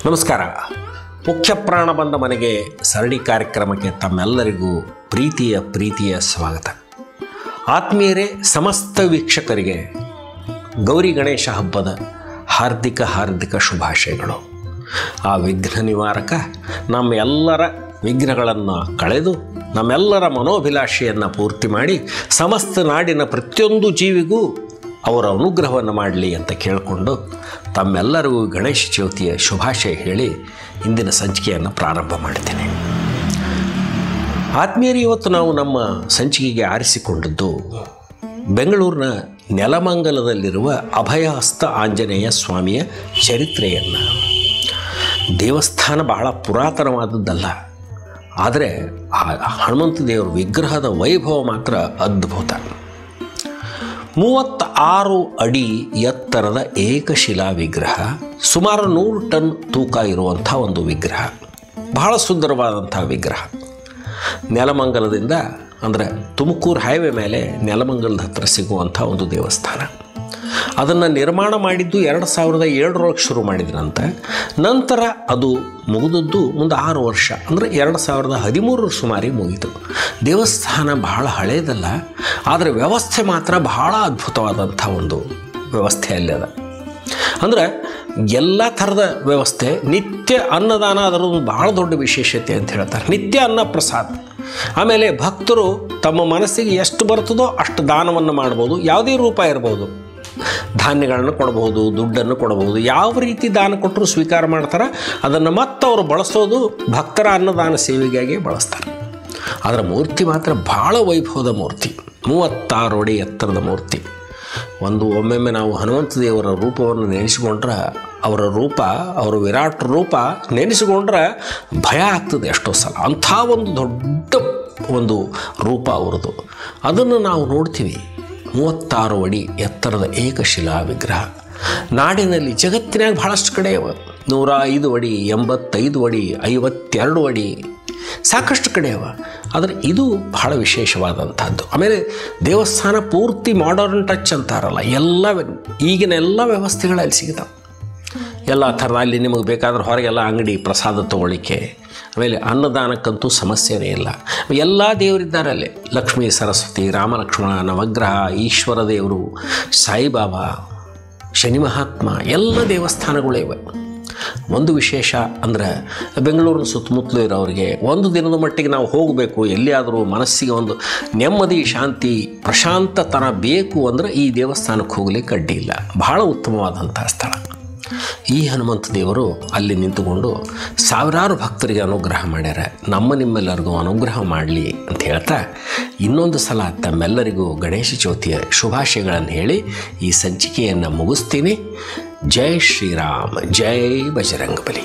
ನಮಸ್ಕಾರ. ಮುಖ್ಯ ಪ್ರಾಣ ಬಂದ ಮನೆಗೆ ಸರಣಿ ಕಾರ್ಯಕ್ರಮಕ್ಕೆ ತಮ್ಮೆಲ್ಲರಿಗೂ ಪ್ರೀತಿಯ ಸ್ವಾಗತ. ಆತ್ಮೀಯರೇ, ಸಮಸ್ತ ವೀಕ್ಷಕರಿಗೆ ಗೌರಿ ಗಣೇಶ ಹಬ್ಬದ ಹಾರ್ದಿಕ ಶುಭಾಶಯಗಳು. ಆ ವಿಘ್ನ ನಿವಾರಕ ನಮ್ಮೆಲ್ಲರ ವಿಘ್ನಗಳನ್ನು ಕಳೆದು ನಮ್ಮೆಲ್ಲರ ಮನೋಭಿಲಾಷೆಯನ್ನು ಪೂರ್ತಿ ಮಾಡಿ ಸಮಸ್ತ ನಾಡಿನ ಪ್ರತಿಯೊಂದು ಜೀವಿಗೂ ಅವರ ಅನುಗ್ರಹವನ್ನು ಮಾಡಲಿ ಅಂತ ಕೇಳಿಕೊಂಡು ತಮ್ಮೆಲ್ಲರಿಗೂ ಗಣೇಶ ಚೌತಿಯ ಶುಭಾಶಯ ಹೇಳಿ ಇಂದಿನ ಸಂಚಿಕೆಯನ್ನು ಪ್ರಾರಂಭ ಮಾಡ್ತೇನೆ. ಆತ್ಮೀಯರು, ಇವತ್ತು ನಾವು ನಮ್ಮ ಸಂಚಿಕೆಗೆ ಆರಿಸಿಕೊಂಡದ್ದು ಬೆಂಗಳೂರಿನ ನೆಲಮಂಗಲದಲ್ಲಿರುವ ಅಭಯಹಸ್ತ ಆಂಜನೇಯ ಸ್ವಾಮಿಯ ಚರಿತ್ರೆಯನ್ನು. ದೇವಸ್ಥಾನ ಬಹಳ ಪುರಾತನವಾದದ್ದಲ್ಲ, ಆದರೆ ಆ ಹನುಮಂತ ದೇವರ ವಿಗ್ರಹದ ವೈಭವ ಮಾತ್ರ ಅದ್ಭುತ. 36 ಅಡಿ ಎತ್ತರದ ಏಕಶಿಲಾ ವಿಗ್ರಹ, ಸುಮಾರು 100 ಟನ್ ತೂಕ ಇರುವಂಥ ಒಂದು ವಿಗ್ರಹ, ಬಹಳ ಸುಂದರವಾದಂಥ ವಿಗ್ರಹ. ನೆಲಮಂಗಲದಿಂದ ಅಂದರೆ ತುಮಕೂರು ಹೈವೇ ಮೇಲೆ ನೆಲಮಂಗಲದ ಹತ್ತಿರ ಸಿಗುವಂಥ ಒಂದು ದೇವಸ್ಥಾನ. ಅದನ್ನು ನಿರ್ಮಾಣ ಮಾಡಿದ್ದು 2007 ಶುರು ಮಾಡಿದ್ರಂತೆ. ನಂತರ ಅದು ಮುಗಿದದ್ದು ಮುಂದೆ 6 ವರ್ಷ, ಅಂದರೆ 2013 ಸುಮಾರಿಗೆ ಮುಗಿತು. ದೇವಸ್ಥಾನ ಬಹಳ ಹಳೆಯದಲ್ಲ, ಆದರೆ ವ್ಯವಸ್ಥೆ ಮಾತ್ರ ಬಹಳ ಅದ್ಭುತವಾದಂಥ ಒಂದು ವ್ಯವಸ್ಥೆ ಅಲ್ಲಿ ಅದ. ಅಂದರೆ ಎಲ್ಲ ಥರದ ವ್ಯವಸ್ಥೆ, ನಿತ್ಯ ಅನ್ನದಾನ ಅದರದ್ದು ಬಹಳ ದೊಡ್ಡ ವಿಶೇಷತೆ ಅಂತ ಹೇಳ್ತಾರೆ. ನಿತ್ಯ ಅನ್ನ ಪ್ರಸಾದ. ಆಮೇಲೆ ಭಕ್ತರು ತಮ್ಮ ಮನಸ್ಸಿಗೆ ಎಷ್ಟು ಬರ್ತದೋ ಅಷ್ಟು ದಾನವನ್ನು ಮಾಡ್ಬೋದು. ಯಾವುದೇ ರೂಪ ಇರ್ಬೋದು, ಧಾನ್ಯಗಳನ್ನು ಕೊಡಬಹುದು, ದುಡ್ಡನ್ನು ಕೊಡಬಹುದು. ಯಾವ ರೀತಿ ದಾನ ಕೊಟ್ಟರು ಸ್ವೀಕಾರ ಮಾಡ್ತಾರೆ. ಅದನ್ನು ಮತ್ತೆ ಅವರು ಬಳಸೋದು ಭಕ್ತರ ಅನ್ನದಾನ ಸೇವೆಗಾಗಿ ಬಳಸ್ತಾರೆ. ಅದರ ಮೂರ್ತಿ ಮಾತ್ರ ಭಾಳ ವೈಭವದ ಮೂರ್ತಿ, 36 ಅಡಿ ಎತ್ತರದ ಮೂರ್ತಿ. ಒಮ್ಮೊಮ್ಮೆ ನಾವು ಹನುಮಂತ ದೇವರ ರೂಪವನ್ನು ನೆನೆಸಿಕೊಂಡ್ರೆ, ಅವರ ವಿರಾಟ್ ರೂಪ ನೆನೆಸಿಕೊಂಡ್ರೆ ಭಯ ಆಗ್ತದೆ ಎಷ್ಟೋ ಸಲ. ಅಂಥ ಒಂದು ದೊಡ್ಡ ಒಂದು ರೂಪ ಅವ್ರದ್ದು. ಅದನ್ನು ನಾವು ನೋಡ್ತೀವಿ. 36 ಅಡಿ ಎತ್ತರದ ಏಕಶಿಲಾ ವಿಗ್ರಹ. ನಾಡಿನಲ್ಲಿ ಜಗತ್ತಿನಾಗ ಭಾಳಷ್ಟು ಕಡೆ 105 ಅಡಿ, 85 ಅಡಿ, 52 ಅಡಿ, ಸಾಕಷ್ಟು ಕಡೆ ಅವ. ಆದರೆ ಇದು ಬಹಳ ವಿಶೇಷವಾದಂಥದ್ದು. ಆಮೇಲೆ ದೇವಸ್ಥಾನ ಪೂರ್ತಿ ಮಾಡರ್ನ್ ಟಚ್ ಅಂತಾರಲ್ಲ, ಈಗಿನ ಎಲ್ಲ ವ್ಯವಸ್ಥೆಗಳಲ್ಲಿ ಸಿಗ್ತಾವೆ. ಎಲ್ಲ ಥರದ ಅಲ್ಲಿ ನಿಮಗೆ ಬೇಕಾದ್ರೆ ಹೊರಗೆಲ್ಲ ಅಂಗಡಿ ಪ್ರಸಾದ ತೊಗೊಳ್ಳಿಕ್ಕೆ. ಆಮೇಲೆ ಅನ್ನದಾನಕ್ಕಂತೂ ಸಮಸ್ಯೆನೇ ಇಲ್ಲ. ಎಲ್ಲ ದೇವರಿದ್ದಾರೆ ಅಲ್ಲಿ. ಲಕ್ಷ್ಮೀ ಸರಸ್ವತಿ, ರಾಮಲಕ್ಷ್ಮಣ, ನವಗ್ರಹ, ಈಶ್ವರ ದೇವರು, ಸಾಯಿಬಾಬಾ, ಶನಿ ಮಹಾತ್ಮ, ಎಲ್ಲ ದೇವಸ್ಥಾನಗಳೇ ಇವೆ. ಒಂದು ವಿಶೇಷ ಅಂದರೆ ಬೆಂಗಳೂರಿನ ಸುತ್ತಮುತ್ತಲೂ ಇರೋರಿಗೆ ಒಂದು ದಿನದ ಮಟ್ಟಿಗೆ ನಾವು ಹೋಗಬೇಕು, ಎಲ್ಲಿಯಾದರೂ ಮನಸ್ಸಿಗೆ ಒಂದು ನೆಮ್ಮದಿ, ಶಾಂತಿ, ಪ್ರಶಾಂತತನ ಬೇಕು ಅಂದರೆ ಈ ದೇವಸ್ಥಾನಕ್ಕೆ ಹೋಗಲಿಕ್ಕೆ ಅಡ್ಡಿ ಇಲ್ಲ. ಬಹಳ ಉತ್ತಮವಾದಂಥ ಸ್ಥಳ. ಈ ಹನುಮಂತ ದೇವರು ಅಲ್ಲಿ ನಿಂತುಕೊಂಡು ಸಾವಿರಾರು ಭಕ್ತರಿಗೆ ಅನುಗ್ರಹ ಮಾಡ್ಯಾರ. ನಿಮ್ಮೆಲ್ಲರಿಗೂ ಅನುಗ್ರಹ ಮಾಡಲಿ ಅಂತ ಹೇಳ್ತಾ ಇನ್ನೊಂದು ಸಲ ತಮ್ಮೆಲ್ಲರಿಗೂ ಗಣೇಶ ಚೌತಿಯ ಶುಭಾಶಯಗಳನ್ನು ಹೇಳಿ ಈ ಸಂಚಿಕೆಯನ್ನು ಮುಗಿಸ್ತೀನಿ. ಜೈ ಶ್ರೀರಾಮ್, ಜೈ ಬಜರಂಗಬಲಿ.